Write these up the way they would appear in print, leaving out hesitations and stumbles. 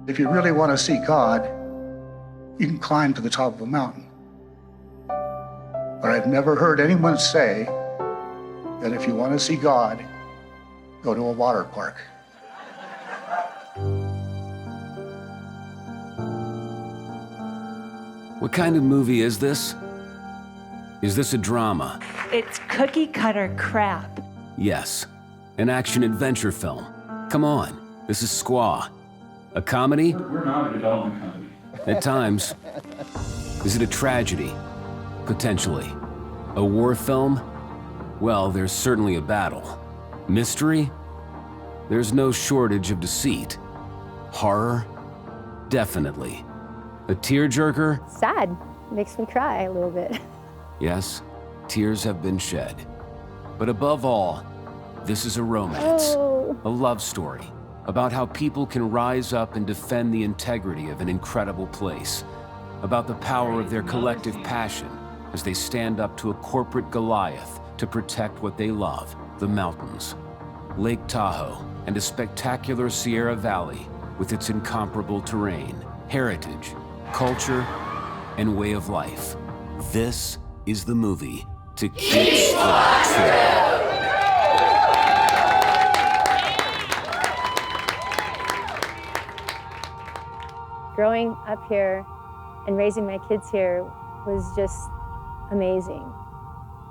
If you really want to see God, you can climb to the top of a mountain. But I've never heard anyone say that if you want to see God, go to a water park. What kind of movie is this? Is this a drama? It's cookie-cutter crap. Yes, an action-adventure film. Come on, this is Squaw. A comedy? We're not a development company. At times. Is it a tragedy? Potentially. A war film? Well, there's certainly a battle. Mystery? There's no shortage of deceit. Horror? Definitely. A tearjerker? Sad. Makes me cry a little bit. Yes, tears have been shed. But above all, this is a romance. A love story about how people can rise up and defend the integrity of an incredible place. About the power of their collective passion as they stand up to a corporate Goliath to protect what they love, the mountains. Lake Tahoe and a spectacular Sierra Valley with its incomparable terrain, heritage, culture, and way of life. This is the movie to Keep Squaw True. Growing up here and raising my kids here was just amazing.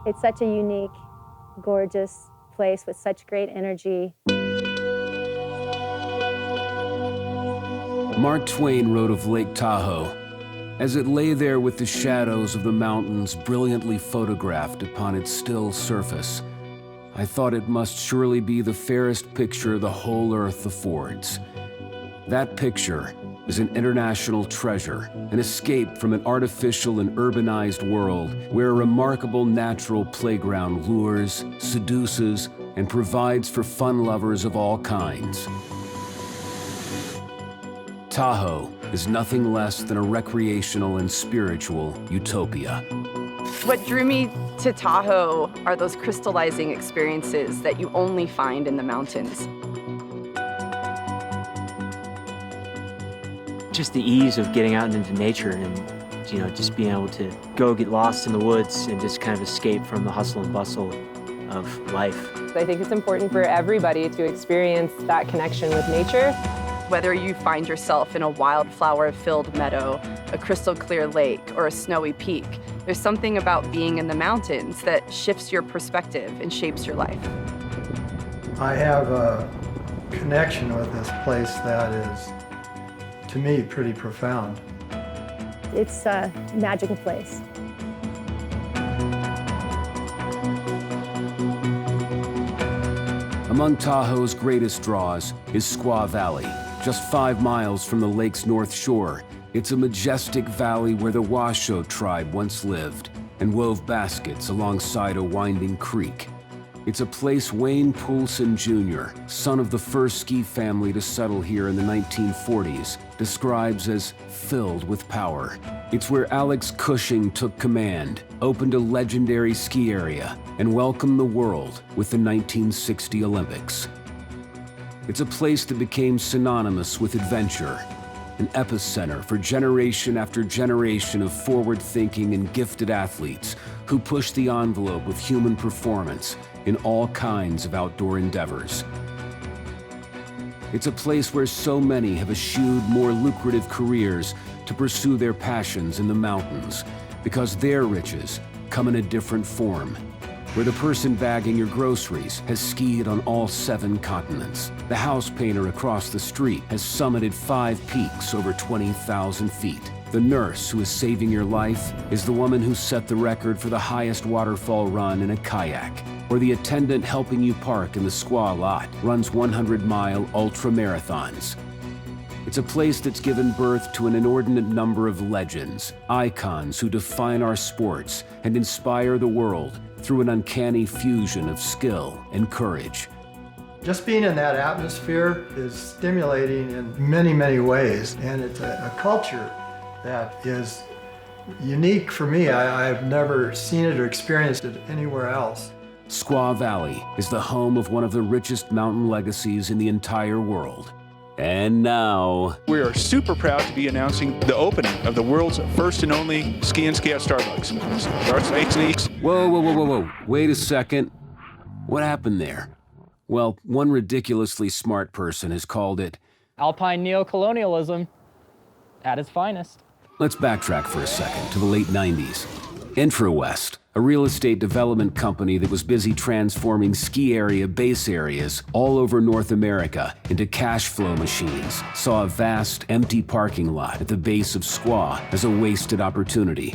It's such a unique, gorgeous place with such great energy. Mark Twain wrote of Lake Tahoe as it lay there with the shadows of the mountains brilliantly photographed upon its still surface. I thought it must surely be the fairest picture the whole earth affords. That picture is an international treasure, an escape from an artificial and urbanized world where a remarkable natural playground lures, seduces, and provides for fun lovers of all kinds. Tahoe is nothing less than a recreational and spiritual utopia. What drew me to Tahoe are those crystallizing experiences that you only find in the mountains. Just the ease of getting out into nature and, just being able to go get lost in the woods and just kind of escape from the hustle and bustle of life. I think it's important for everybody to experience that connection with nature. Whether you find yourself in a wildflower-filled meadow, a crystal-clear lake, or a snowy peak, there's something about being in the mountains that shifts your perspective and shapes your life. I have a connection with this place that is, to me, pretty profound. It's a magical place. Among Tahoe's greatest draws is Squaw Valley. Just 5 miles from the lake's north shore, it's a majestic valley where the Washoe tribe once lived and wove baskets alongside a winding creek. It's a place Wayne Poulsen Jr., son of the first ski family to settle here in the 1940s, describes as filled with power. It's where Alex Cushing took command, opened a legendary ski area, and welcomed the world with the 1960 Olympics. It's a place that became synonymous with adventure, an epicenter for generation after generation of forward-thinking and gifted athletes who push the envelope with human performance in all kinds of outdoor endeavors. It's a place where so many have eschewed more lucrative careers to pursue their passions in the mountains, because their riches come in a different form, where the person bagging your groceries has skied on all 7 continents. The house painter across the street has summited 5 peaks over 20,000 feet. The nurse who is saving your life is the woman who set the record for the highest waterfall run in a kayak. Or the attendant helping you park in the squaw lot runs 100-mile ultra marathons. It's a place that's given birth to an inordinate number of legends, icons who define our sports and inspire the world through an uncanny fusion of skill and courage. Just being in that atmosphere is stimulating in many, many ways, and it's a culture that is unique for me. I've never seen it or experienced it anywhere else. Squaw Valley is the home of one of the richest mountain legacies in the entire world. And now, We are super proud to be announcing the opening of the world's first and only ski and ski out Starbucks. whoa. Wait a second. What happened there? Well, one ridiculously smart person has called it Alpine neocolonialism at its finest. Let's backtrack for a second to the late 90s. InfraWest, a real estate development company that was busy transforming ski area base areas all over North America into cash flow machines, saw a vast, empty parking lot at the base of Squaw as a wasted opportunity.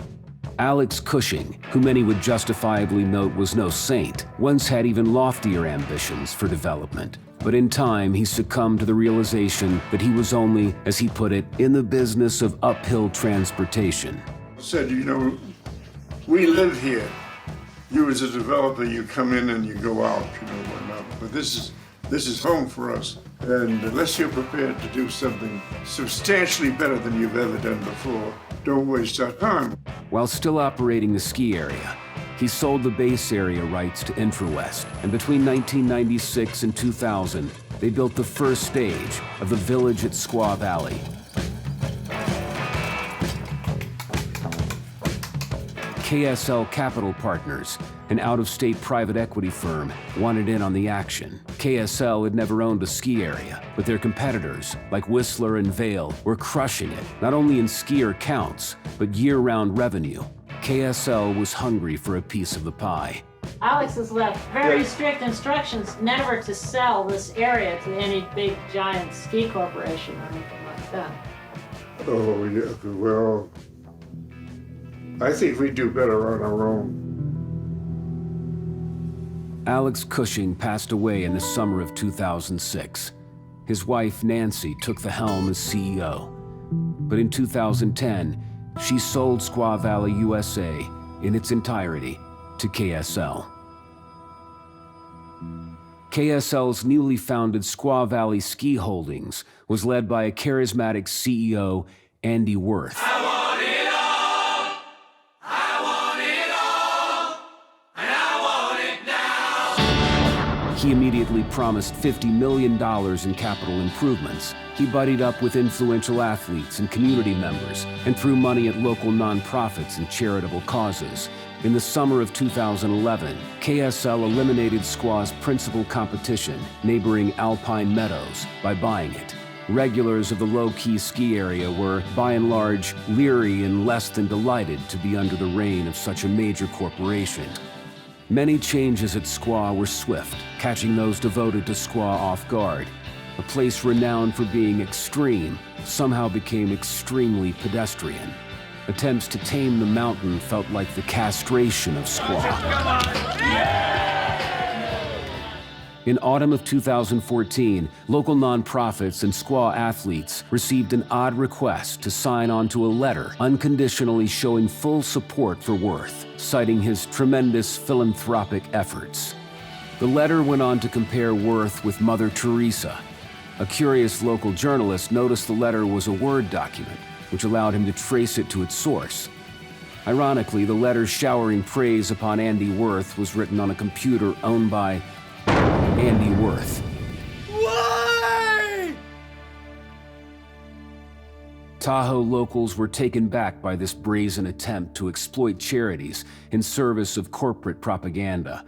Alex Cushing, who many would justifiably note was no saint, once had even loftier ambitions for development. But in time, he succumbed to the realization that he was only, as he put it, in the business of uphill transportation. Said, you know, we live here. You as a developer, you come in and you go out, you know, whatnot. But this is home for us. And unless you're prepared to do something substantially better than you've ever done before, don't waste our time. While still operating the ski area, he sold the base area rights to InfraWest, and between 1996 and 2000, they built the first stage of the village at Squaw Valley. KSL Capital Partners, an out-of-state private equity firm, wanted in on the action. KSL had never owned a ski area, but their competitors, like Whistler and Vail, were crushing it, not only in skier counts, but year-round revenue. KSL was hungry for a piece of the pie. Alex has left very strict instructions never to sell this area to any big giant ski corporation or anything like that. Oh, yeah, well, I think we do better on our own. Alex Cushing passed away in the summer of 2006. His wife, Nancy, took the helm as CEO. But in 2010, she sold Squaw Valley, USA, in its entirety to KSL. KSL's newly founded Squaw Valley Ski Holdings was led by a charismatic CEO, Andy Worth. He immediately promised $50 million in capital improvements. He buddied up with influential athletes and community members and threw money at local nonprofits and charitable causes. In the summer of 2011, KSL eliminated Squaw's principal competition, neighboring Alpine Meadows, by buying it. Regulars of the low-key ski area were, by and large, leery and less than delighted to be under the reign of such a major corporation. Many changes at Squaw were swift, catching those devoted to Squaw off guard. A place renowned for being extreme somehow became extremely pedestrian. Attempts to tame the mountain felt like the castration of Squaw. In autumn of 2014, local nonprofits and Squaw athletes received an odd request to sign on to a letter unconditionally showing full support for Worth, citing his tremendous philanthropic efforts. The letter went on to compare Worth with Mother Teresa. A curious local journalist noticed the letter was a Word document, which allowed him to trace it to its source. Ironically, the letter showering praise upon Andy Worth was written on a computer owned by Andy Worth. Why? Tahoe locals were taken back by this brazen attempt to exploit charities in service of corporate propaganda,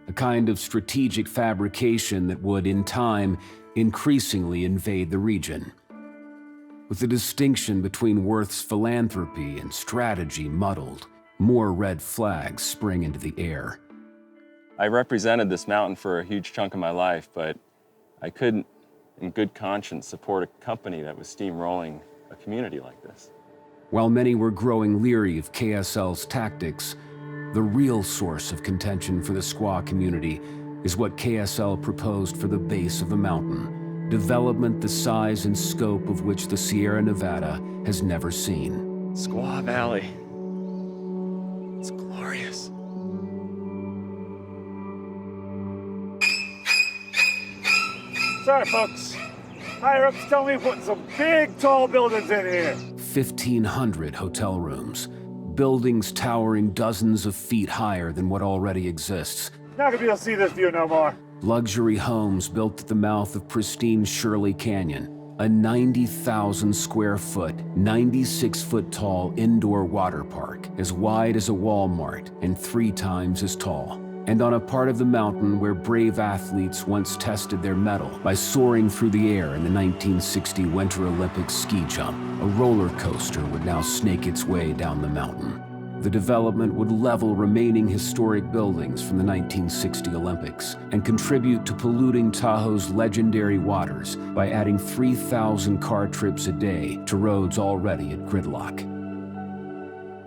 a kind of strategic fabrication that would, in time, increasingly invade the region. With the distinction between Worth's philanthropy and strategy muddled, more red flags sprang into the air. I represented this mountain for a huge chunk of my life, but I couldn't, in good conscience, support a company that was steamrolling a community like this. While many were growing leery of KSL's tactics, the real source of contention for the Squaw community is what KSL proposed for the base of the mountain, development the size and scope of which the Sierra Nevada has never seen. Squaw Valley. It's glorious. Sorry, folks. Higher-ups tell me putting some big, tall buildings in here. 1,500 hotel rooms, buildings towering dozens of feet higher than what already exists. Not gonna be able to see this view no more. Luxury homes built at the mouth of pristine Shirley Canyon, a 90,000 square foot, 96 foot tall indoor water park, as wide as a Walmart and 3 times as tall. And on a part of the mountain where brave athletes once tested their mettle by soaring through the air in the 1960 Winter Olympic ski jump, a roller coaster would now snake its way down the mountain. The development would level remaining historic buildings from the 1960 Olympics and contribute to polluting Tahoe's legendary waters by adding 3,000 car trips a day to roads already at gridlock.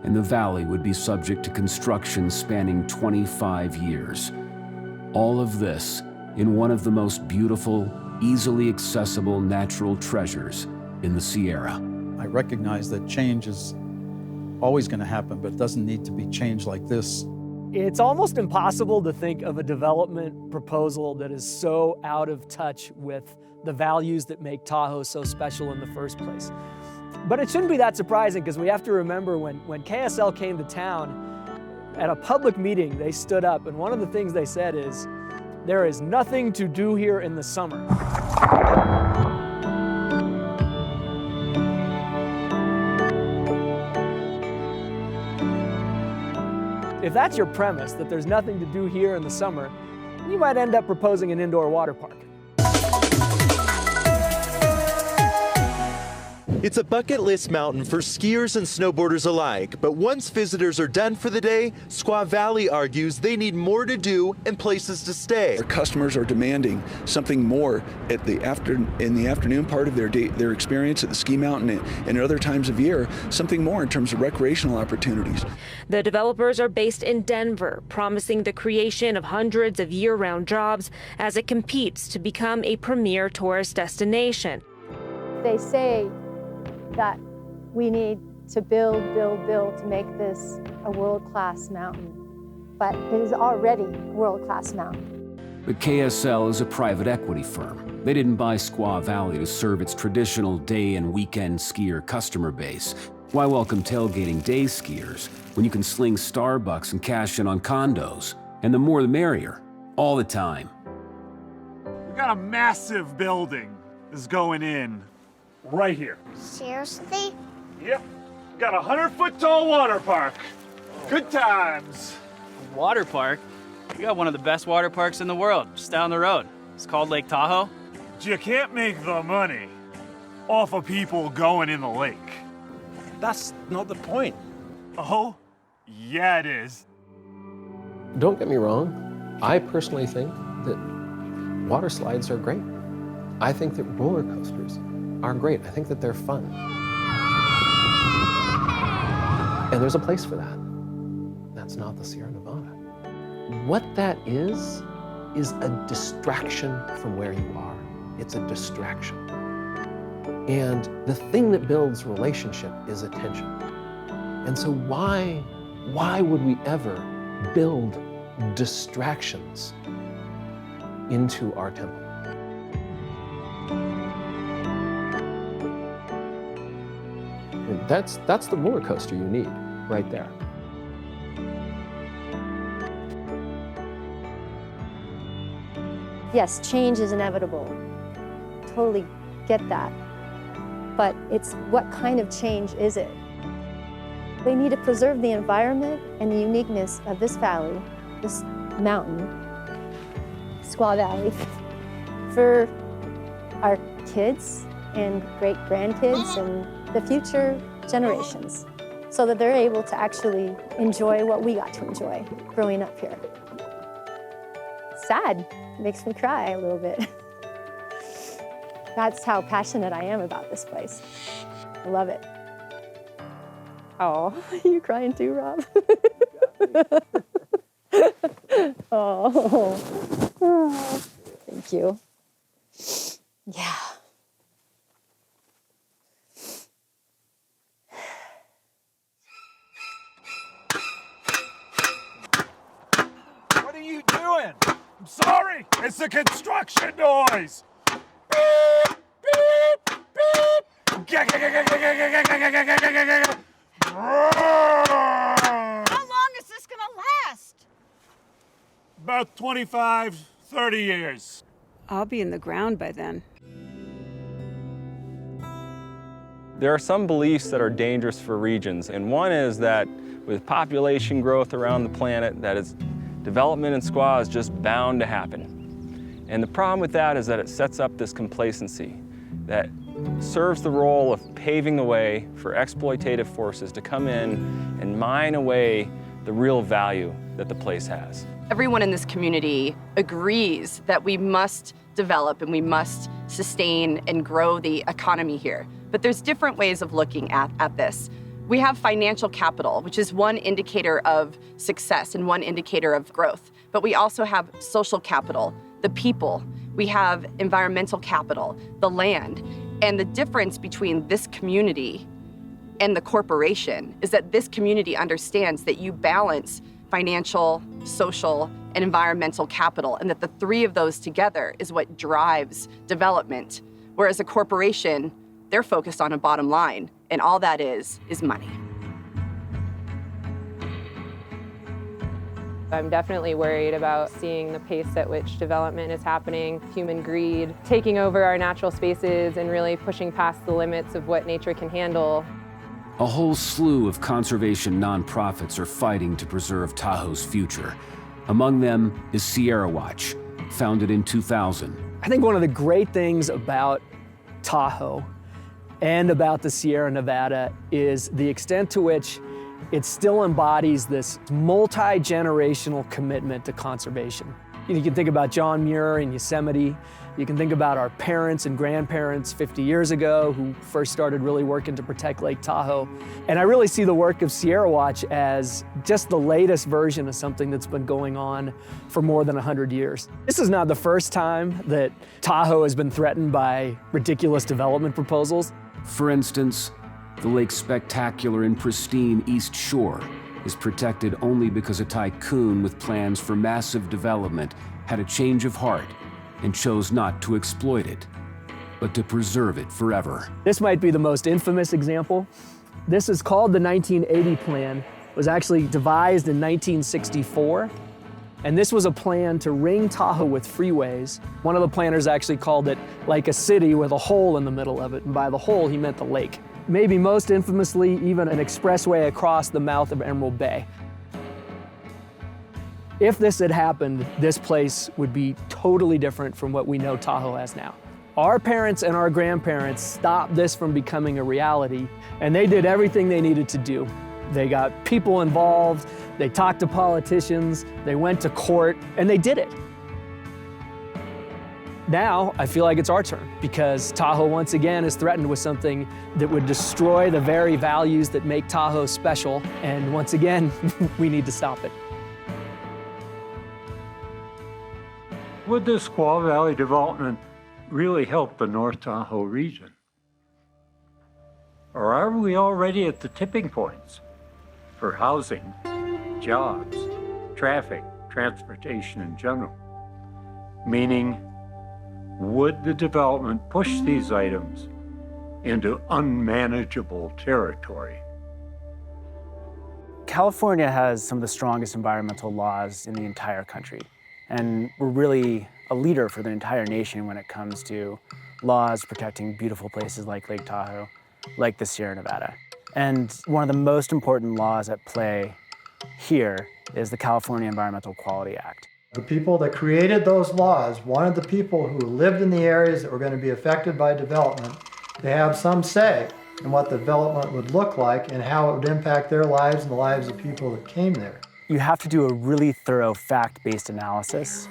And the valley would be subject to construction spanning 25 years. All of this in one of the most beautiful, easily accessible natural treasures in the Sierra. I recognize that change is always going to happen, but it doesn't need to be change like this. It's almost impossible to think of a development proposal that is so out of touch with the values that make Tahoe so special in the first place. But it shouldn't be that surprising, because we have to remember when KSL came to town, at a public meeting, they stood up, and one of the things they said is, "There is nothing to do here in the summer." If that's your premise, that there's nothing to do here in the summer, you might end up proposing an indoor water park. It's a bucket list mountain for skiers and snowboarders alike, but once visitors are done for the day, Squaw Valley argues they need more to do and places to stay. Our customers are demanding something more in the afternoon part of their experience at the ski mountain and at other times of year, something more in terms of recreational opportunities. The developers are based in Denver, promising the creation of hundreds of year-round jobs as it competes to become a premier tourist destination. They say that we need to build to make this a world-class mountain, but it is already a world-class mountain. But KSL is a private equity firm. They didn't buy Squaw Valley to serve its traditional day and weekend skier customer base. Why welcome tailgating day skiers when you can sling Starbucks and cash in on condos? And the more the merrier, all the time. We got a massive building that's going in right here. Seriously? Yep. Got a 100-foot tall water park. Good times. Water park? We got one of the best water parks in the world, just down the road. It's called Lake Tahoe. You can't make the money off of people going in the lake. That's not the point. Oh, yeah it is. Don't get me wrong. I personally think that water slides are great. I think that roller coasters are great. I think that they're fun. And there's a place for that. That's not the Sierra Nevada. What that is a distraction from where you are. It's a distraction. And the thing that builds relationship is attention. And so why would we ever build distractions into our temple? That's the roller coaster you need right there. Yes, change is inevitable. Totally get that. But it's what kind of change is it? We need to preserve the environment and the uniqueness of this valley, this mountain, Squaw Valley, for our kids and great-grandkids and the future generations, so that they're able to actually enjoy what we got to enjoy growing up here. Sad, makes me cry a little bit. That's how passionate I am about this place. I love it. Oh, are you crying too, Rob? Oh, thank you. Yeah. What are you doing? I'm sorry, it's a construction noise. Beep, beep, beep. How long is this gonna last? About 25, 30 years. I'll be in the ground by then. There are some beliefs that are dangerous for regions, and one is that with population growth around the planet, that is, development in Squaw is just bound to happen. And the problem with that is that it sets up this complacency that serves the role of paving the way for exploitative forces to come in and mine away the real value that the place has. Everyone in this community agrees that we must develop and we must sustain and grow the economy here. But there's different ways of looking at this. We have financial capital, which is one indicator of success and one indicator of growth. But we also have social capital, the people. We have environmental capital, the land. And the difference between this community and the corporation is that this community understands that you balance financial, social, and environmental capital, and that the three of those together is what drives development. Whereas a corporation, they're focused on a bottom line, and all that is money. I'm definitely worried about seeing the pace at which development is happening, human greed, taking over our natural spaces and really pushing past the limits of what nature can handle. A whole slew of conservation nonprofits are fighting to preserve Tahoe's future. Among them is Sierra Watch, founded in 2000. I think one of the great things about Tahoe and about the Sierra Nevada is the extent to which it still embodies this multi-generational commitment to conservation. You can think about John Muir in Yosemite. You can think about our parents and grandparents 50 years ago who first started really working to protect Lake Tahoe. And I really see the work of Sierra Watch as just the latest version of something that's been going on for more than 100 years. This is not the first time that Tahoe has been threatened by ridiculous development proposals. For instance, the lake's spectacular and pristine East Shore is protected only because a tycoon with plans for massive development had a change of heart and chose not to exploit it, but to preserve it forever. This might be the most infamous example. This is called the 1980 plan. It was actually devised in 1964. And this was a plan to ring Tahoe with freeways. One of the planners actually called it like a city with a hole in the middle of it. And by the hole, he meant the lake. Maybe most infamously, even an expressway across the mouth of Emerald Bay. If this had happened, this place would be totally different from what we know Tahoe has now. Our parents and our grandparents stopped this from becoming a reality, and they did everything they needed to do. They got people involved, they talked to politicians, they went to court, and they did it. Now, I feel like it's our turn, because Tahoe once again is threatened with something that would destroy the very values that make Tahoe special, and once again, we need to stop it. Would the Squaw Valley development really help the North Tahoe region? Or are we already at the tipping points for housing, jobs, traffic, transportation in general? Meaning, would the development push these items into unmanageable territory? California has some of the strongest environmental laws in the entire country. And we're really a leader for the entire nation when it comes to laws protecting beautiful places like Lake Tahoe, like the Sierra Nevada. And one of the most important laws at play here is the California Environmental Quality Act. The people that created those laws wanted the people who lived in the areas that were going to be affected by development to have some say in what the development would look like and how it would impact their lives and the lives of people that came there. You have to do a really thorough fact-based analysis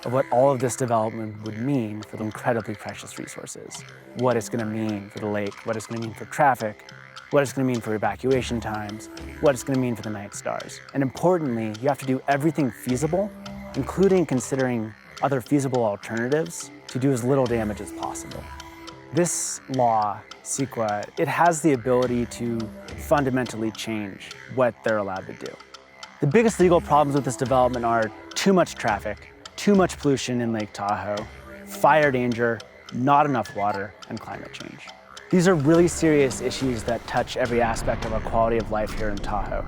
of what all of this development would mean for the incredibly precious resources, what it's going to mean for the lake, what it's going to mean for traffic, what it's going to mean for evacuation times, what it's going to mean for the night stars. And importantly, you have to do everything feasible, including considering other feasible alternatives to do as little damage as possible. This law, CEQA, it has the ability to fundamentally change what they're allowed to do. The biggest legal problems with this development are too much traffic, too much pollution in Lake Tahoe, fire danger, not enough water, and climate change. These are really serious issues that touch every aspect of our quality of life here in Tahoe.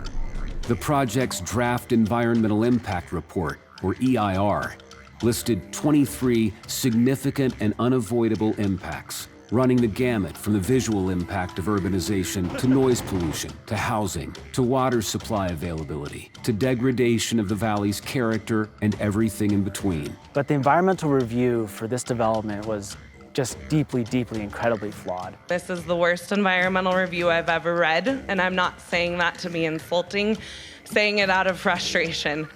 The project's draft environmental impact report, or EIR, listed 23 significant and unavoidable impacts, running the gamut from the visual impact of urbanization to noise pollution, to housing, to water supply availability, to degradation of the valley's character and everything in between. But the environmental review for this development was just deeply, deeply, incredibly flawed. This is the worst environmental review I've ever read, and I'm not saying that to be insulting, saying it out of frustration.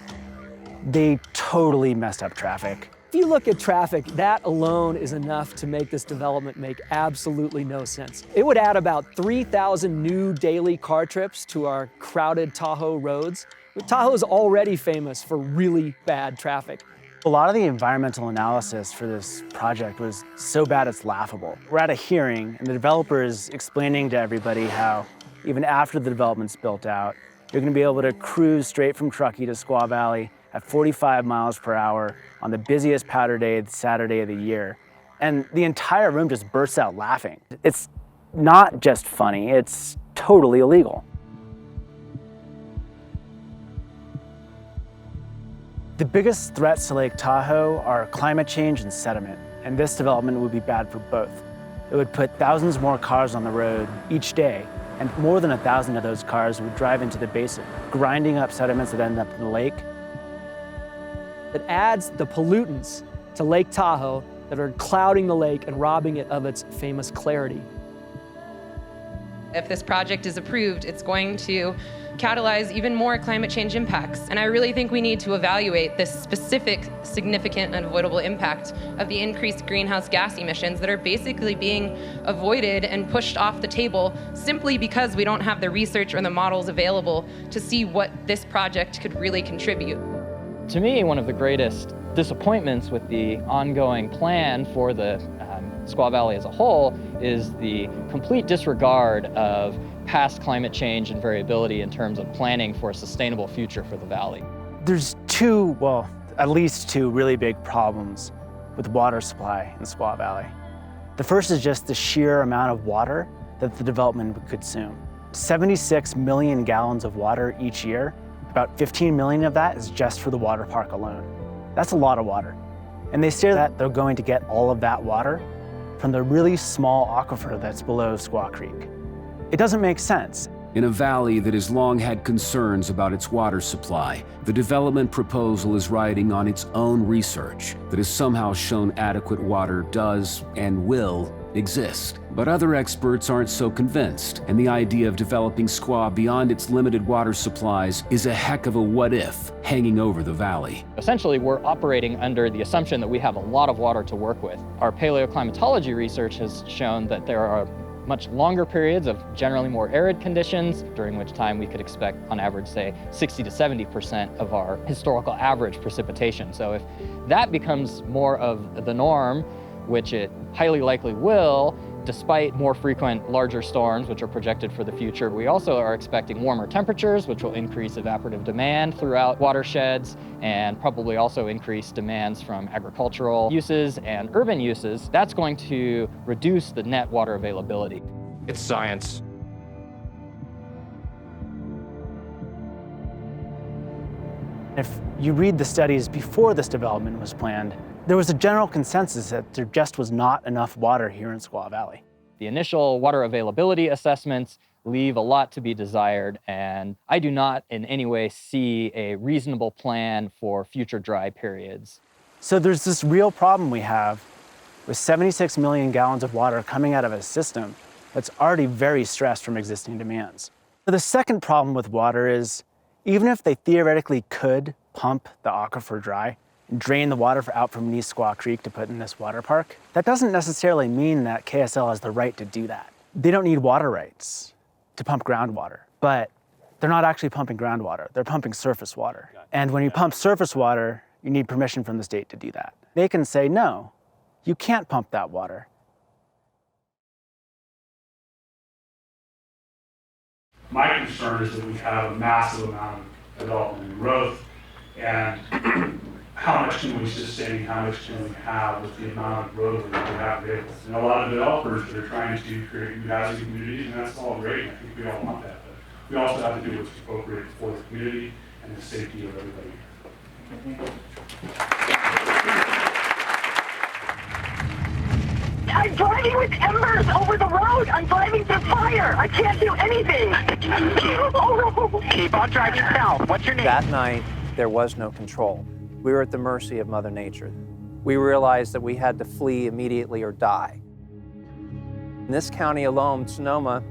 They totally messed up traffic. If you look at traffic, that alone is enough to make this development make absolutely no sense. It would add about 3,000 new daily car trips to our crowded Tahoe roads. Tahoe is already famous for really bad traffic. A lot of the environmental analysis for this project was so bad it's laughable. We're at a hearing and the developer is explaining to everybody how even after the development's built out, you're gonna be able to cruise straight from Truckee to Squaw Valley at 45 miles per hour on the busiest powder day, Saturday of the year. And the entire room just bursts out laughing. It's not just funny, it's totally illegal. The biggest threats to Lake Tahoe are climate change and sediment, and this development would be bad for both. It would put thousands more cars on the road each day, and more than 1,000 of those cars would drive into the basin, grinding up sediments that end up in the lake. It adds the pollutants to Lake Tahoe that are clouding the lake and robbing it of its famous clarity. If this project is approved, it's going to catalyze even more climate change impacts. And I really think we need to evaluate this specific, significant, and avoidable impact of the increased greenhouse gas emissions that are basically being avoided and pushed off the table simply because we don't have the research or the models available to see what this project could really contribute. To me, one of the greatest disappointments with the ongoing plan for the Squaw Valley as a whole is the complete disregard of past climate change and variability in terms of planning for a sustainable future for the valley. There's at least two really big problems with water supply in Squaw Valley. The first is just the sheer amount of water that the development would consume. 76 million gallons of water each year. About 15 million of that is just for the water park alone. That's a lot of water. And they say that they're going to get all of that water from the really small aquifer that's below Squaw Creek. It doesn't make sense. In a valley that has long had concerns about its water supply, the development proposal is riding on its own research that has somehow shown adequate water does and will exist. But other experts aren't so convinced, and the idea of developing Squaw beyond its limited water supplies is a heck of a what-if hanging over the valley. Essentially, we're operating under the assumption that we have a lot of water to work with. Our paleoclimatology research has shown that there are much longer periods of generally more arid conditions, during which time we could expect, on average, say, 60 to 70% of our historical average precipitation. So if that becomes more of the norm, which it highly likely will, despite more frequent larger storms, which are projected for the future, we also are expecting warmer temperatures, which will increase evaporative demand throughout watersheds and probably also increase demands from agricultural uses and urban uses. That's going to reduce the net water availability. It's science. If you read the studies before this development was planned, there was a general consensus that there just was not enough water here in Squaw Valley. The initial water availability assessments leave a lot to be desired, and I do not in any way see a reasonable plan for future dry periods. So there's this real problem we have with 76 million gallons of water coming out of a system that's already very stressed from existing demands. The second problem with water is, even if they theoretically could pump the aquifer dry, drain the water out from East Squaw Creek to put in this water park, that doesn't necessarily mean that KSL has the right to do that. They don't need water rights to pump groundwater, but they're not actually pumping groundwater, they're pumping surface water. And when you pump surface water, you need permission from the state to do that. They can say, no, you can't pump that water. My concern is that we have a massive amount of development and growth, and how much can we sustain, how much can we have with the amount of roadway that we have available. And a lot of developers that are trying to create new housing communities, and that's all great, and I think we all want that, but we also have to do what's appropriate for the community and the safety of everybody. I'm driving with embers over the road. I'm driving through fire. I can't do anything. Keep on driving south. What's your name? That night, there was no control. We were at the mercy of Mother Nature. We realized that we had to flee immediately or die. In this county alone, Sonoma,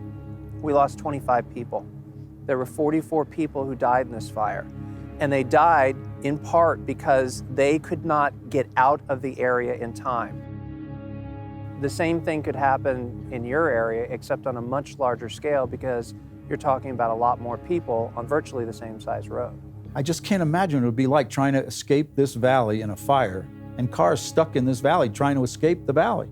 we lost 25 people. There were 44 people who died in this fire. And they died in part because they could not get out of the area in time. The same thing could happen in your area, except on a much larger scale because you're talking about a lot more people on virtually the same size road. I just can't imagine what it would be like trying to escape this valley in a fire and cars stuck in this valley trying to escape the valley.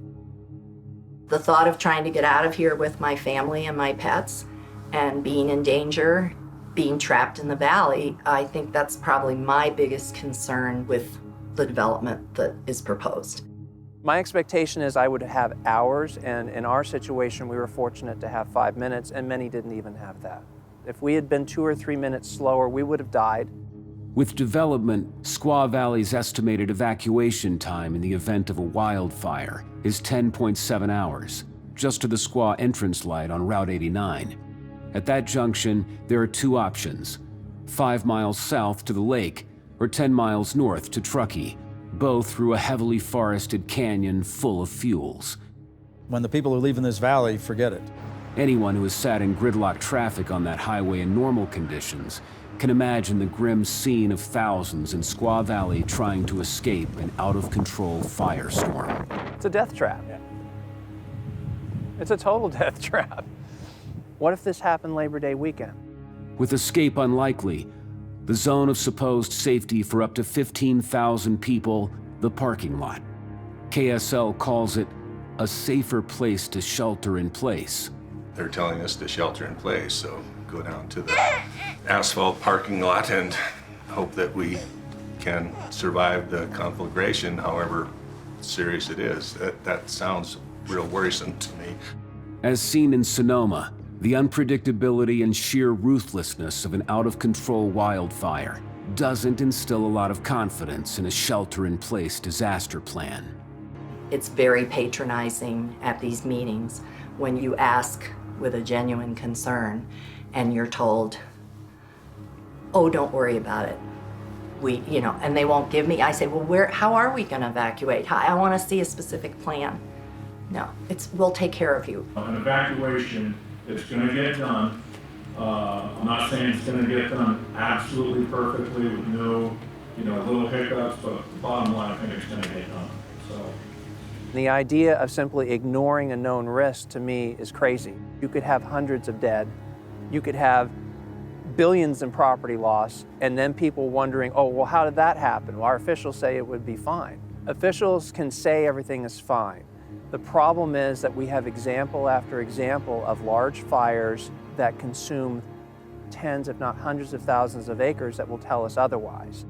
The thought of trying to get out of here with my family and my pets and being in danger, being trapped in the valley, I think that's probably my biggest concern with the development that is proposed. My expectation is I would have hours, and in our situation, we were fortunate to have 5 minutes, and many didn't even have that. If we had been 2 or 3 minutes slower, we would have died. With development, Squaw Valley's estimated evacuation time in the event of a wildfire is 10.7 hours, just to the Squaw entrance light on Route 89. At that junction, there are two options: 5 miles south to the lake or 10 miles north to Truckee, both through a heavily forested canyon full of fuels. When the people are leaving this valley, forget it. Anyone who has sat in gridlock traffic on that highway in normal conditions can imagine the grim scene of thousands in Squaw Valley trying to escape an out-of-control firestorm. It's a death trap. It's a total death trap. What if this happened Labor Day weekend? With escape unlikely, the zone of supposed safety for up to 15,000 people, the parking lot. KSL calls it a safer place to shelter in place. They're telling us to shelter in place, so go down to the asphalt parking lot and hope that we can survive the conflagration, however serious it is. That sounds real worrisome to me. As seen in Sonoma, the unpredictability and sheer ruthlessness of an out-of-control wildfire doesn't instill a lot of confidence in a shelter-in-place disaster plan. It's very patronizing at these meetings when you ask with a genuine concern and you're told, oh, don't worry about it. And they won't give me. I say, well, how are we going to evacuate? I want to see a specific plan. No, we'll take care of you. An evacuation, it's going to get done. I'm not saying it's going to get done absolutely perfectly with no, little hiccups, but bottom line, I think it's going to get done. So. The idea of simply ignoring a known risk to me is crazy. You could have hundreds of dead. You could have billions in property loss, and then people wondering, oh, well, how did that happen? Well, our officials say it would be fine. Officials can say everything is fine. The problem is that we have example after example of large fires that consume tens, if not hundreds of thousands of acres that will tell us otherwise.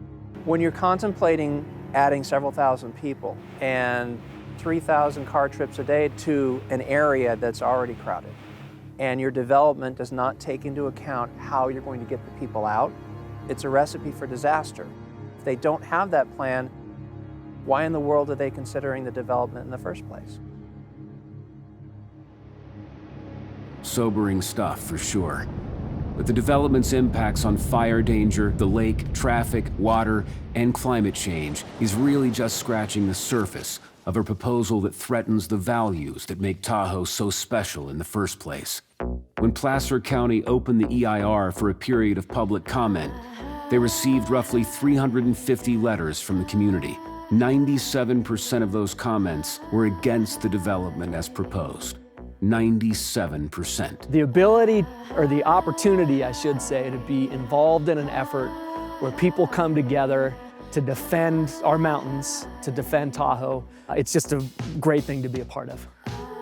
When you're contemplating adding several thousand people and 3,000 car trips a day to an area that's already crowded, and your development does not take into account how you're going to get the people out, it's a recipe for disaster. If they don't have that plan, why in the world are they considering the development in the first place? Sobering stuff, for sure. But the development's impacts on fire danger, the lake, traffic, water, and climate change is really just scratching the surface of a proposal that threatens the values that make Tahoe so special in the first place. When Placer County opened the EIR for a period of public comment, they received roughly 350 letters from the community. 97% of those comments were against the development as proposed. 97%. The ability, or the opportunity, I should say, to be involved in an effort where people come together to defend our mountains, to defend Tahoe, it's just a great thing to be a part of.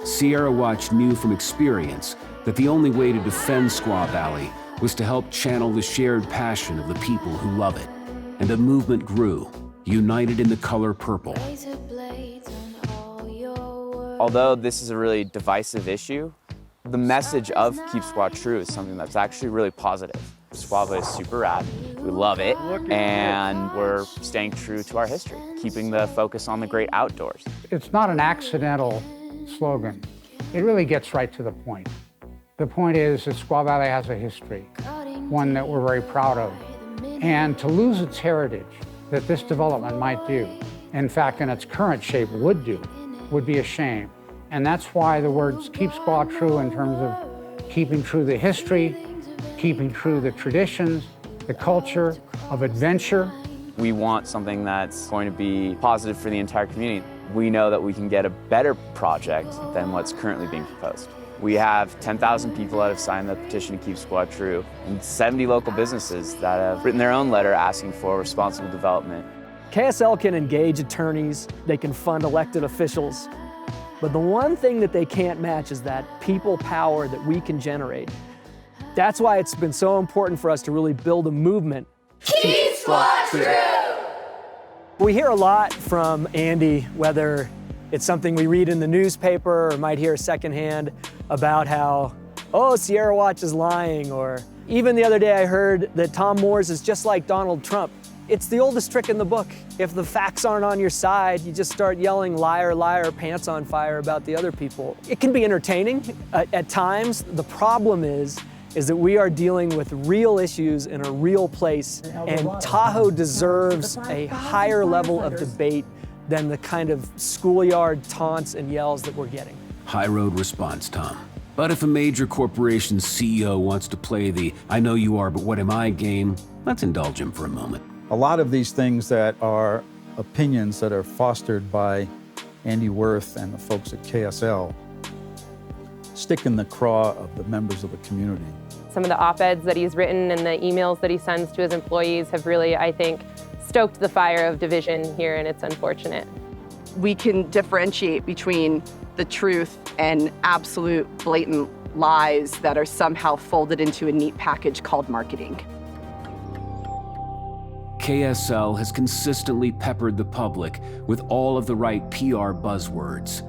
Sierra Watch knew from experience that the only way to defend Squaw Valley was to help channel the shared passion of the people who love it. And a movement grew, united in the color purple. Although this is a really divisive issue, the message of Keep Squaw True is something that's actually really positive. Squaw Valley is super rad, we love it, and we're staying true to our history, keeping the focus on the great outdoors. It's not an accidental slogan, it really gets right to the point. The point is that Squaw Valley has a history, one that we're very proud of. And to lose its heritage that this development might do, in fact, in its current shape would do, would be a shame. And that's why the words keep Squaw true in terms of keeping true the history, keeping true the traditions, the culture of adventure. We want something that's going to be positive for the entire community. We know that we can get a better project than what's currently being proposed. We have 10,000 people that have signed the petition to keep Squaw true, and 70 local businesses that have written their own letter asking for responsible development. KSL can engage attorneys, they can fund elected officials, but the one thing that they can't match is that people power that we can generate. That's why it's been so important for us to really build a movement. Keep Squaw True! We hear a lot from Andy, whether it's something we read in the newspaper or might hear secondhand about how, oh, Sierra Watch is lying, or even the other day I heard that Tom Moores is just like Donald Trump. It's the oldest trick in the book. If the facts aren't on your side, you just start yelling liar, liar, pants on fire about the other people. It can be entertaining at times. The problem is that we are dealing with real issues in a real place, and Tahoe deserves a higher level of debate than the kind of schoolyard taunts and yells that we're getting. High road response, Tom. But if a major corporation's CEO wants to play the I know you are, but what am I game, let's indulge him for a moment. A lot of these things that are opinions that are fostered by Andy Wirth and the folks at KSL stick in the craw of the members of the community. Some of the op-eds that he's written and the emails that he sends to his employees have really, I think, stoked the fire of division here, and it's unfortunate. We can differentiate between the truth and absolute blatant lies that are somehow folded into a neat package called marketing. KSL has consistently peppered the public with all of the right PR buzzwords.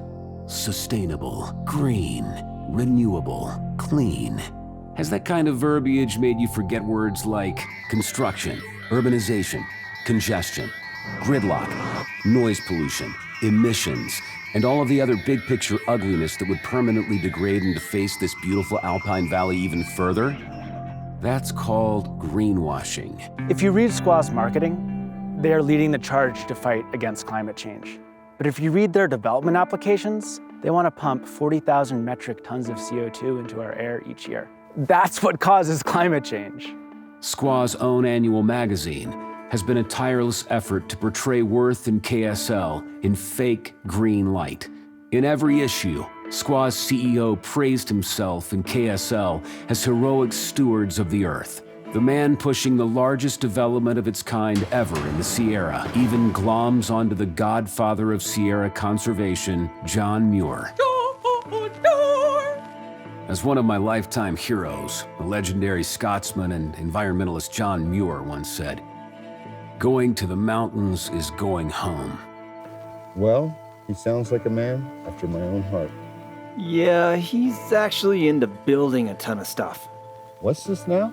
Sustainable, green, renewable, clean. Has that kind of verbiage made you forget words like construction, urbanization, congestion, gridlock, noise pollution, emissions, and all of the other big picture ugliness that would permanently degrade and deface this beautiful alpine valley even further? That's called greenwashing. If you read Squaw's marketing, they are leading the charge to fight against climate change. But if you read their development applications, they want to pump 40,000 metric tons of CO2 into our air each year. That's what causes climate change. Squaw's own annual magazine has been a tireless effort to portray Wirth and KSL in fake green light. In every issue, Squaw's CEO praised himself and KSL as heroic stewards of the earth. The man pushing the largest development of its kind ever in the Sierra even gloms onto the godfather of Sierra conservation, John Muir. As one of my lifetime heroes, the legendary Scotsman and environmentalist John Muir once said, "Going to the mountains is going home." Well, he sounds like a man after my own heart. Yeah, he's actually into building a ton of stuff. What's this now?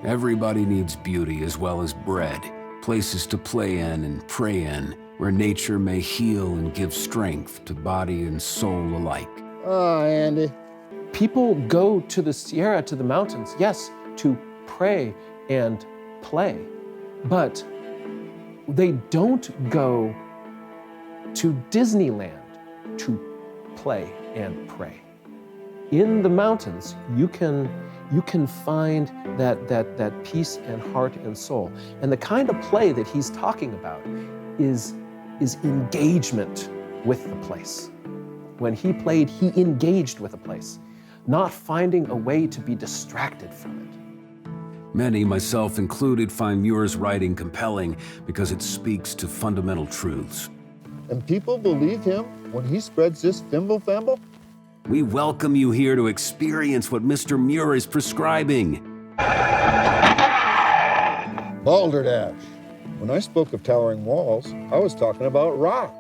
Everybody needs beauty as well as bread, places to play in and pray in, where nature may heal and give strength to body and soul alike. Ah, Andy. People go to the Sierra, to the mountains, yes, to pray and play, but they don't go to Disneyland to play and pray. In the mountains, you can find that peace and heart and soul. And the kind of play that he's talking about is engagement with the place. When he played, he engaged with the place, not finding a way to be distracted from it. Many, myself included, find Muir's writing compelling because it speaks to fundamental truths. And people believe him when he spreads this fimble-famble? We welcome you here to experience what Mr. Muir is prescribing. Balderdash. When I spoke of towering walls, I was talking about rock.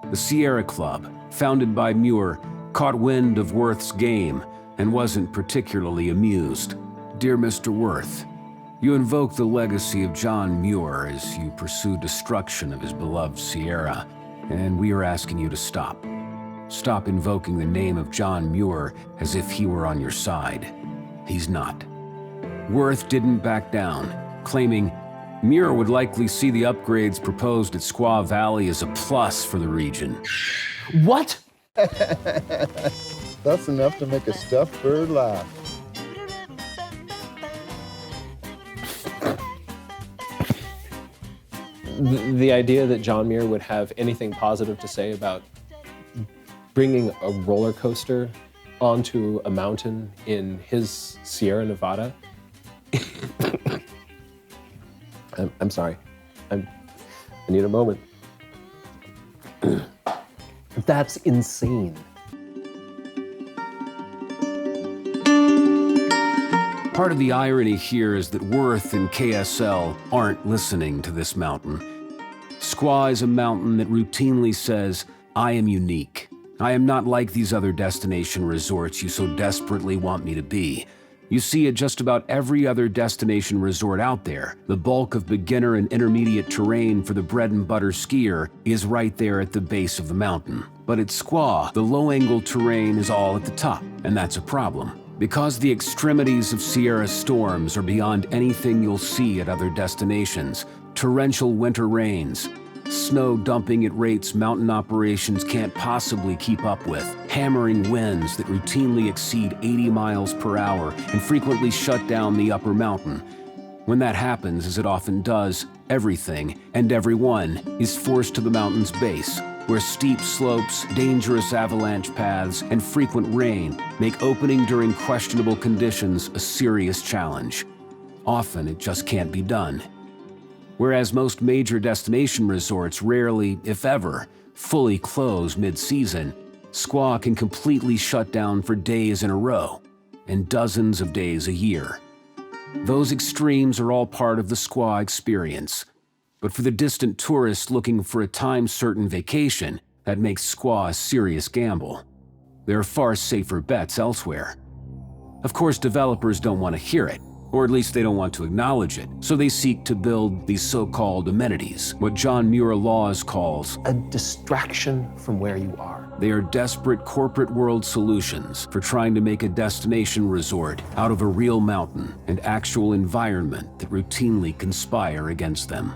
The Sierra Club, founded by Muir, caught wind of Wirth's game and wasn't particularly amused. Dear Mr. Wirth, you invoke the legacy of John Muir as you pursue destruction of his beloved Sierra, and we are asking you to stop. Stop invoking the name of John Muir as if he were on your side. He's not. Worth didn't back down, claiming Muir would likely see the upgrades proposed at Squaw Valley as a plus for the region. What? That's enough to make a stuffed bird laugh. The idea that John Muir would have anything positive to say about bringing a roller coaster onto a mountain in his Sierra Nevada. I'm sorry. I need a moment. That's insane. Part of the irony here is that Worth and KSL aren't listening to this mountain. Squaw is a mountain that routinely says, I am unique. I am not like these other destination resorts you so desperately want me to be. You see at just about every other destination resort out there, the bulk of beginner and intermediate terrain for the bread and butter skier is right there at the base of the mountain. But at Squaw, the low-angle terrain is all at the top, and that's a problem. Because the extremities of Sierra storms are beyond anything you'll see at other destinations, torrential winter rains, snow dumping at rates mountain operations can't possibly keep up with, hammering winds that routinely exceed 80 miles per hour and frequently shut down the upper mountain. When that happens, as it often does, everything and everyone is forced to the mountain's base, where steep slopes, dangerous avalanche paths, and frequent rain make opening during questionable conditions a serious challenge. Often it just can't be done. Whereas most major destination resorts rarely, if ever, fully close mid-season, Squaw can completely shut down for days in a row, and dozens of days a year. Those extremes are all part of the Squaw experience. But for the distant tourist looking for a time-certain vacation, that makes Squaw a serious gamble. There are far safer bets elsewhere. Of course, developers don't want to hear it, or at least they don't want to acknowledge it, so they seek to build these so-called amenities, what John Muir Laws calls a distraction from where you are. They are desperate corporate world solutions for trying to make a destination resort out of a real mountain and actual environment that routinely conspire against them.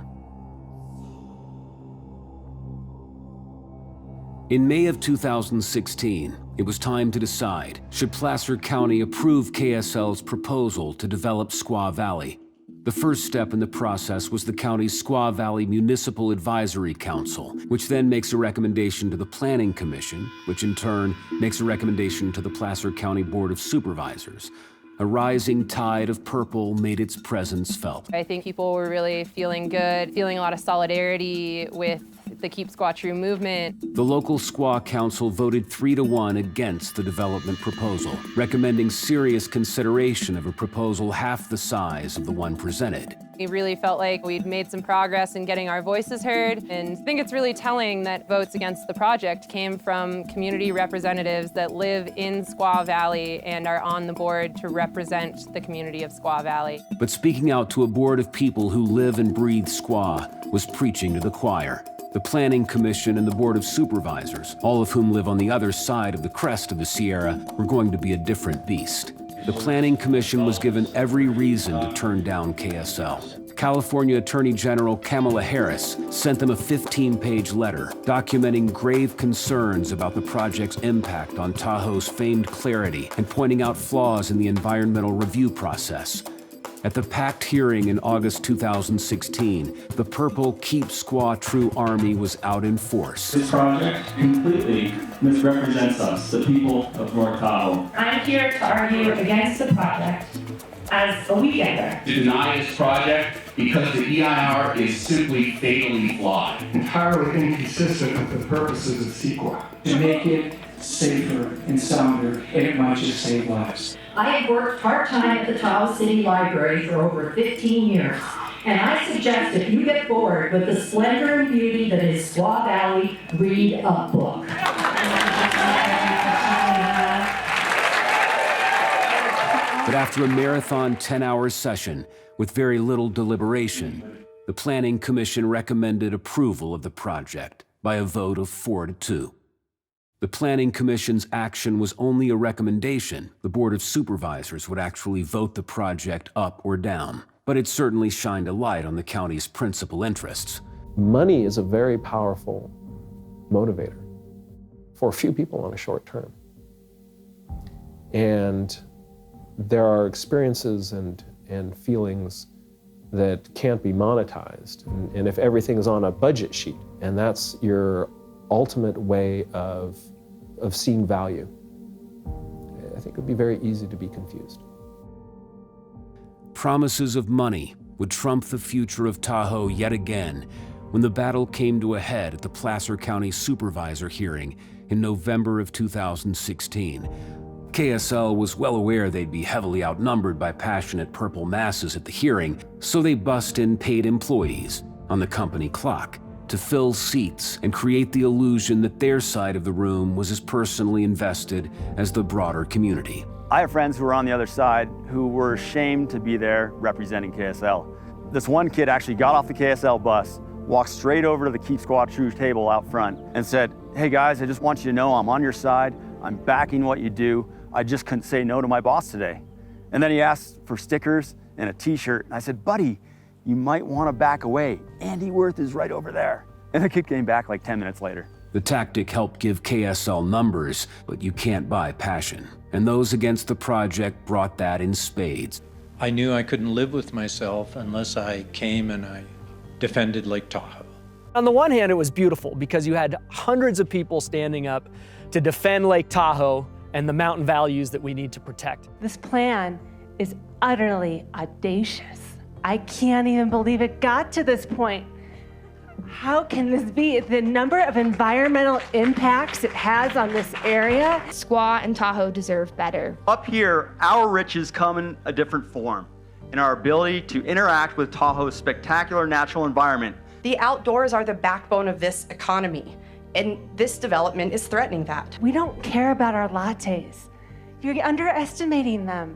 In May of 2016, it was time to decide, should Placer County approve KSL's proposal to develop Squaw Valley? The first step in the process was the county's Squaw Valley Municipal Advisory Council, which then makes a recommendation to the Planning Commission, which in turn makes a recommendation to the Placer County Board of Supervisors. A rising tide of purple made its presence felt. I think people were really feeling good, feeling a lot of solidarity with the Keep Squaw True movement. The local Squaw Council voted 3-1 against the development proposal, recommending serious consideration of a proposal half the size of the one presented. We really felt like we'd made some progress in getting our voices heard, and I think it's really telling that votes against the project came from community representatives that live in Squaw Valley and are on the board to represent the community of Squaw Valley. But speaking out to a board of people who live and breathe Squaw was preaching to the choir. The Planning Commission and the Board of Supervisors, all of whom live on the other side of the crest of the Sierra, were going to be a different beast. The Planning Commission was given every reason to turn down KSL. California Attorney General Kamala Harris sent them a 15-page letter documenting grave concerns about the project's impact on Tahoe's famed clarity and pointing out flaws in the environmental review process. At the packed hearing in August 2016, the purple Keep Squaw True Army was out in force. This project completely misrepresents us, the people of North Tahoe. I'm here to argue against the project as a weekender. To deny this project because the EIR is simply fatally flawed. Entirely inconsistent with the purposes of CEQA. To make it safer and sounder, and it might just save lives. I have worked part-time at the Tahoe City Library for over 15 years, and I suggest if you get bored with the splendor and beauty that is Squaw Valley, read a book. But after a marathon 10-hour session with very little deliberation, the Planning Commission recommended approval of the project by a vote of 4-2. The Planning Commission's action was only a recommendation. The Board of Supervisors would actually vote the project up or down. But it certainly shined a light on the county's principal interests. Money is a very powerful motivator for a few people on a short term. And there are experiences and feelings that can't be monetized. And if everything's on a budget sheet, and that's your ultimate way of seeing value, I think it would be very easy to be confused. Promises of money would trump the future of Tahoe yet again when the battle came to a head at the Placer County Supervisor hearing in November of 2016. KSL was well aware they'd be heavily outnumbered by passionate purple masses at the hearing, so they bussed in paid employees on the company clock to fill seats and create the illusion that their side of the room was as personally invested as the broader community. I have friends who were on the other side who were ashamed to be there representing KSL. This one kid actually got off the KSL bus, walked straight over to the Keep Squaw True table out front and said, "Hey guys, I just want you to know I'm on your side. I'm backing what you do. I just couldn't say no to my boss today." And then he asked for stickers and a t-shirt. And I said, "Buddy, you might want to back away. Andy Worth is right over there." And the kid came back like 10 minutes later. The tactic helped give KSL numbers, but you can't buy passion. And those against the project brought that in spades. I knew I couldn't live with myself unless I came and I defended Lake Tahoe. On the one hand, it was beautiful because you had hundreds of people standing up to defend Lake Tahoe and the mountain values that we need to protect. This plan is utterly audacious. I can't even believe it got to this point. How can this be? The number of environmental impacts it has on this area. Squaw and Tahoe deserve better. Up here, our riches come in a different form, in our ability to interact with Tahoe's spectacular natural environment. The outdoors are the backbone of this economy, and this development is threatening that. We don't care about our lattes. You're underestimating them.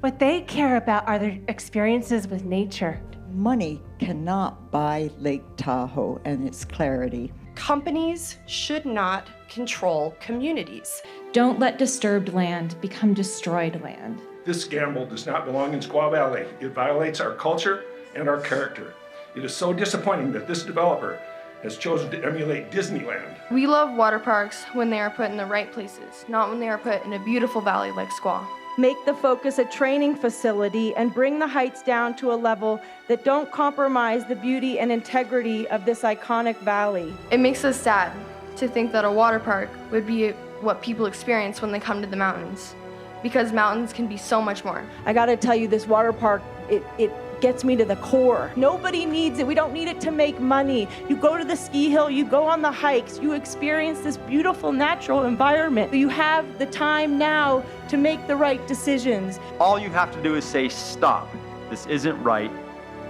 What they care about are their experiences with nature. Money cannot buy Lake Tahoe and its clarity. Companies should not control communities. Don't let disturbed land become destroyed land. This gamble does not belong in Squaw Valley. It violates our culture and our character. It is so disappointing that this developer has chosen to emulate Disneyland. We love water parks when they are put in the right places, not when they are put in a beautiful valley like Squaw. Make the focus a training facility and bring the heights down to a level that don't compromise the beauty and integrity of this iconic valley. It makes us sad to think that a water park would be what people experience when they come to the mountains, because mountains can be so much more. I gotta tell you, this water park, it gets me to the core. Nobody needs it. We don't need it to make money. You go to the ski hill, you go on the hikes, you experience this beautiful natural environment. You have the time now to make the right decisions. All you have to do is say, "Stop. This isn't right.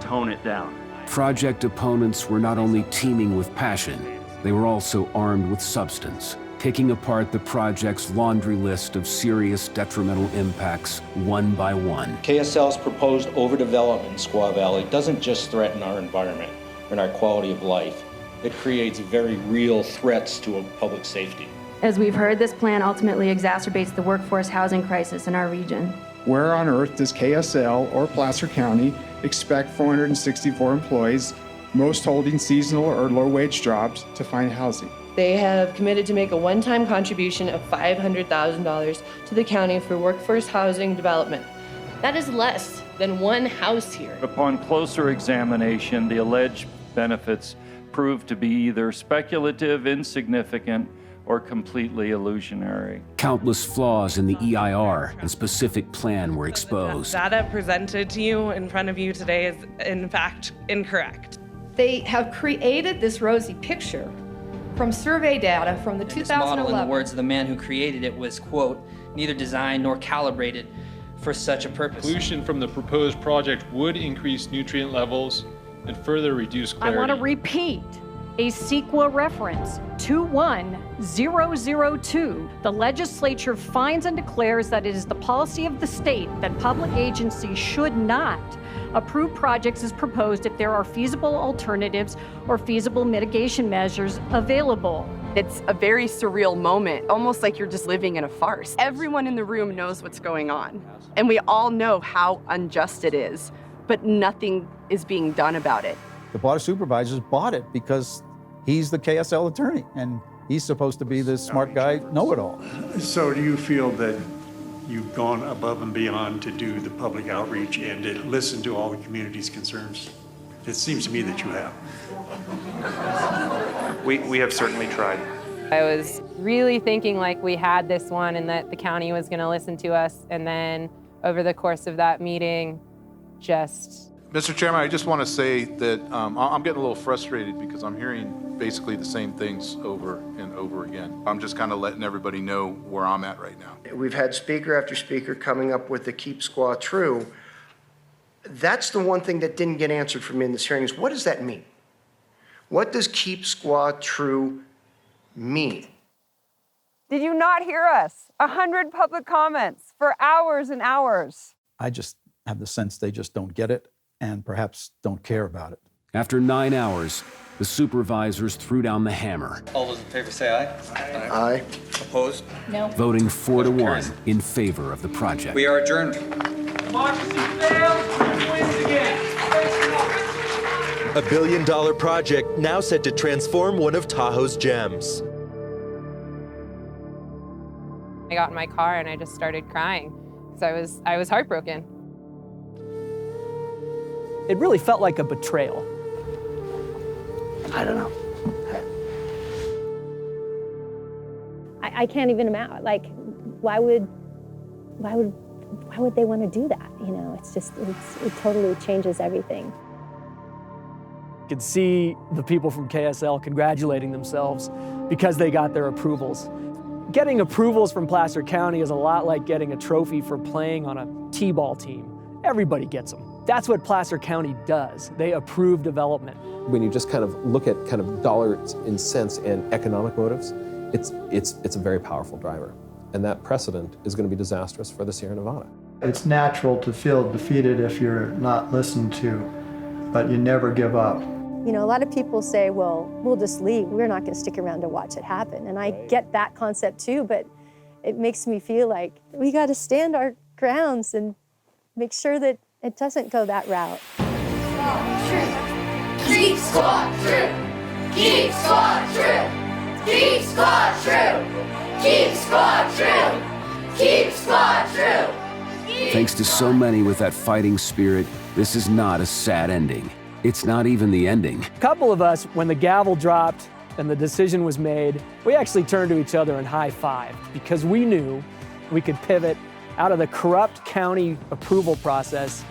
Tone it down." Project opponents were not only teeming with passion, they were also armed with substance, picking apart the project's laundry list of serious detrimental impacts one by one. KSL's proposed overdevelopment in Squaw Valley doesn't just threaten our environment and our quality of life. It creates very real threats to public safety. As we've heard, this plan ultimately exacerbates the workforce housing crisis in our region. Where on earth does KSL or Placer County expect 464 employees, most holding seasonal or low-wage jobs, to find housing? They have committed to make a one-time contribution of $500,000 to the county for workforce housing development. That is less than one house here. Upon closer examination, the alleged benefits proved to be either speculative, insignificant, or completely illusionary. Countless flaws in the EIR and specific plan were exposed. Data presented to you in front of you today is, in fact, incorrect. They have created this rosy picture from survey data from the 2011. This model, in the words of the man who created it, was, quote, neither designed nor calibrated for such a purpose. Pollution from the proposed project would increase nutrient levels and further reduce clarity. I want to repeat, a CEQA reference 21002, the legislature finds and declares that it is the policy of the state that public agencies should not approve projects as proposed if there are feasible alternatives or feasible mitigation measures available. It's a very surreal moment, almost like you're just living in a farce. Everyone in the room knows what's going on, and we all know how unjust it is, but nothing is being done about it. The Board of Supervisors bought it because he's the KSL attorney, and he's supposed to be the smart guy, know-it-all. So do you feel that you've gone above and beyond to do the public outreach and to listen to all the community's concerns? It seems to me that you have. We have certainly tried. I was really thinking like we had this one and that the county was going to listen to us, and then over the course of that meeting, just... Mr. Chairman, I just want to say that I'm getting a little frustrated because I'm hearing basically the same things over and over again. I'm just kind of letting everybody know where I'm at right now. We've had speaker after speaker coming up with the Keep Squaw True. That's the one thing that didn't get answered for me in this hearing is what does that mean? What does Keep Squaw True mean? Did you not hear us? 100 public comments for hours and hours. I just have the sense they just don't get it and perhaps don't care about it. After 9 hours, the supervisors threw down the hammer, All those in favor say aye. Aye. Opposed? No. voting 4-1 in favor of the project. We are adjourned. Democracy fails, wins again. A $1 billion project now set to transform one of Tahoe's gems. I got in my car and I just started crying because I was heartbroken. It really felt like a betrayal. I don't know. I can't even imagine. Like, why would they want to do that? You know, it totally changes everything. You could see the people from KSL congratulating themselves because they got their approvals. Getting approvals from Placer County is a lot like getting a trophy for playing on a T-ball team. Everybody gets them. That's what Placer County does. They approve development. When you just kind of look at kind of dollars and cents and economic motives, it's a very powerful driver. And that precedent is going to be disastrous for the Sierra Nevada. It's natural to feel defeated if you're not listened to, but you never give up. You know, a lot of people say, well, we'll just leave. We're not going to stick around to watch it happen. And I get that concept too, but it makes me feel like we got to stand our grounds and make sure that it doesn't go that route. Keep Squaw True! Keep Squaw True! Keep Squaw True! Keep Squaw True! Keep Squaw True! Thanks to so many with that fighting spirit, this is not a sad ending. It's not even the ending. A couple of us, when the gavel dropped and the decision was made, we actually turned to each other and high-fived because we knew we could pivot out of the corrupt county approval process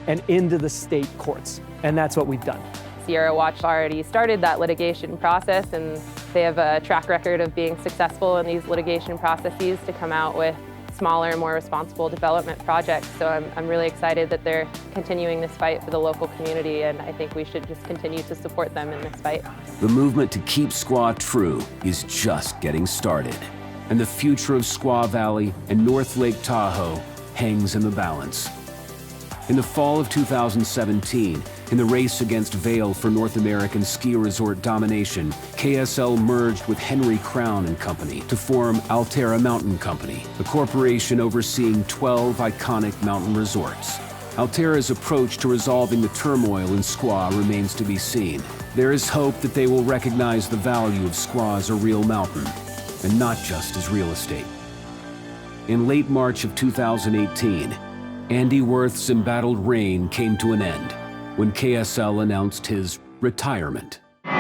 and into the state courts. And that's what we've done. Sierra Watch already started that litigation process, and they have a track record of being successful in these litigation processes to come out with smaller, more responsible development projects. So I'm really excited that they're continuing this fight for the local community, and I think we should just continue to support them in this fight. The movement to keep Squaw True is just getting started, and the future of Squaw Valley and North Lake Tahoe hangs in the balance. In the fall of 2017, in the race against Vail for North American ski resort domination, KSL merged with Henry Crown and Company to form Alterra Mountain Company, a corporation overseeing 12 iconic mountain resorts. Alterra's approach to resolving the turmoil in Squaw remains to be seen. There is hope that they will recognize the value of Squaw as a real mountain, and not just as real estate. In late March of 2018, Andy Worth's embattled reign came to an end when KSL announced his retirement. A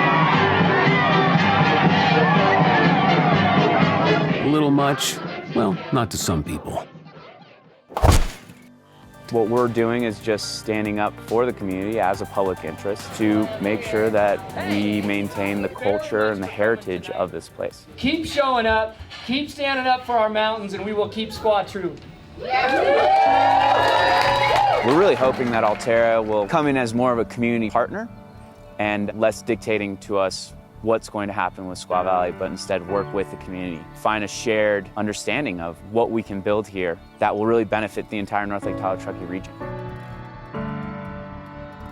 little much? Well, not to some people. What we're doing is just standing up for the community as a public interest to make sure that we maintain the culture and the heritage of this place. Keep showing up, keep standing up for our mountains, and we will keep Squaw True. We're really hoping that Alterra will come in as more of a community partner and less dictating to us what's going to happen with Squaw Valley, but instead work with the community, find a shared understanding of what we can build here that will really benefit the entire North Lake Tahoe Truckee region.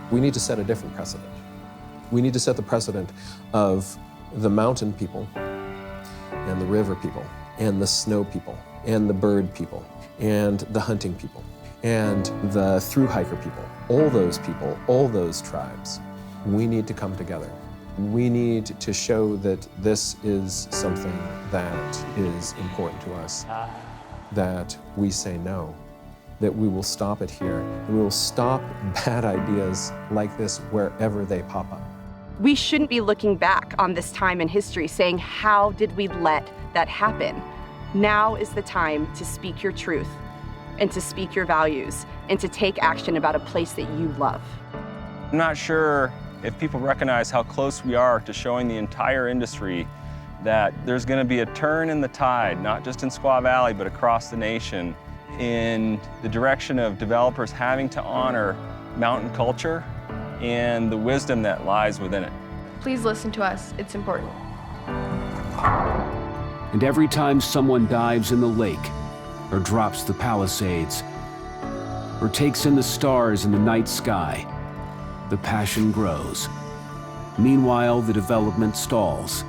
We need to set a different precedent. We need to set the precedent of the mountain people and the river people and the snow people and the bird people and the hunting people and the thru-hiker people. All those people, all those tribes, we need to come together. We need to show that this is something that is important to us, that we say no, that we will stop it here, and we will stop bad ideas like this wherever they pop up. We shouldn't be looking back on this time in history saying, how did we let that happen? Now is the time to speak your truth and to speak your values and to take action about a place that you love. I'm not sure if people recognize how close we are to showing the entire industry that there's going to be a turn in the tide, not just in Squaw Valley, but across the nation, in the direction of developers having to honor mountain culture and the wisdom that lies within it. Please listen to us. It's important. And every time someone dives in the lake, or drops the Palisades, or takes in the stars in the night sky, the passion grows. Meanwhile, the development stalls.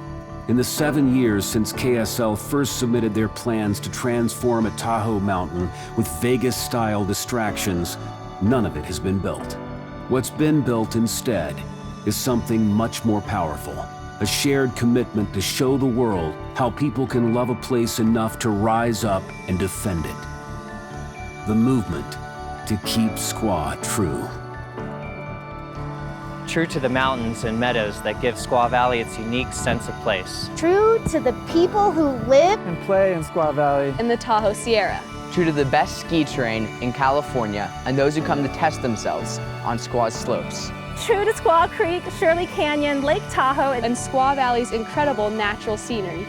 In the 7 years since KSL first submitted their plans to transform a Tahoe mountain with Vegas-style distractions, none of it has been built. What's been built instead is something much more powerful, a shared commitment to show the world how people can love a place enough to rise up and defend it. The movement to keep Squaw true. True to the mountains and meadows that give Squaw Valley its unique sense of place. True to the people who live and play in Squaw Valley. In the Tahoe Sierra. True to the best ski terrain in California and those who come to test themselves on Squaw's slopes. True to Squaw Creek, Shirley Canyon, Lake Tahoe, and Squaw Valley's incredible natural scenery.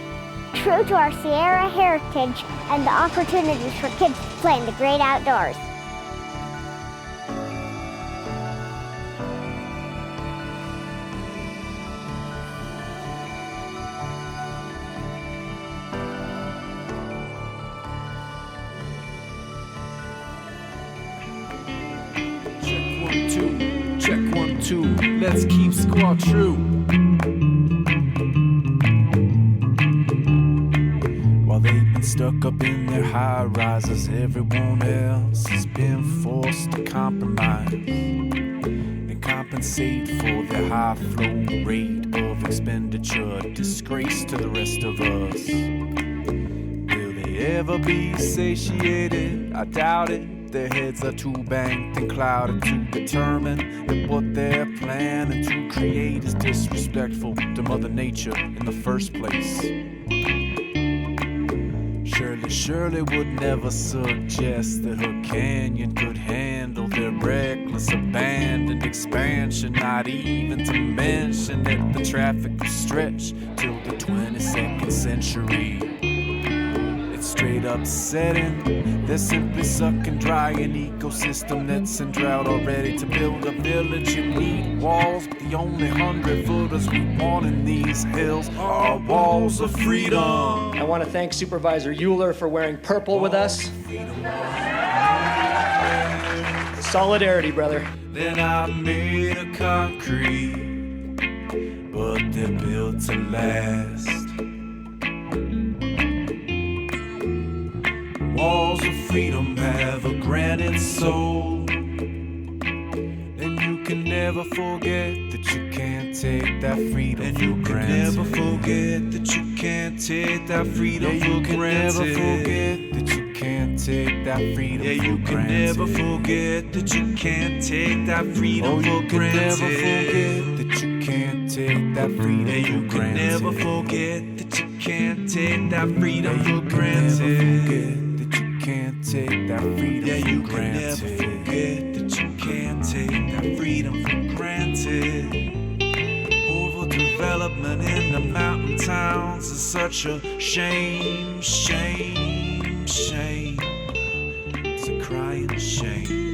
True to our Sierra heritage and the opportunities for kids to play in the great outdoors. Check 1, 2, let's keep Squaw true. While they've been stuck up in their high rises, everyone else has been forced to compromise and compensate for their high flow rate of expenditure, disgrace to the rest of us. Will they ever be satiated? I doubt it. Their heads are too banked and clouded to determine that what they're planning to create is disrespectful to Mother Nature in the first place. Shirley would never suggest that her canyon could handle their reckless abandoned expansion, not even to mention that the traffic will stretch till the 22nd century. It's straight upsetting. They're simply sucking dry an ecosystem that's in drought already. To build a village you need walls, but the only 100-footers we want in these hills are walls of freedom. I want to thank Supervisor Euler for wearing purple with us. Solidarity, brother. Then I made of concrete, but they're built to last. Walls of freedom have a granite soul, and you can never forget that you can't take that freedom and you for granted. Never forget that you can't take that freedom for granted. Never forget that you can't take that freedom for granted. You can never forget that you can't take that freedom for granted. Never forget that you can't take that freedom for granted. Never forget that you can't take that freedom for granted. Can't take that freedom you for granted. Can never forget that you can't take that freedom for granted. Overdevelopment in the mountain towns is such a shame, shame, shame. It's a crying shame.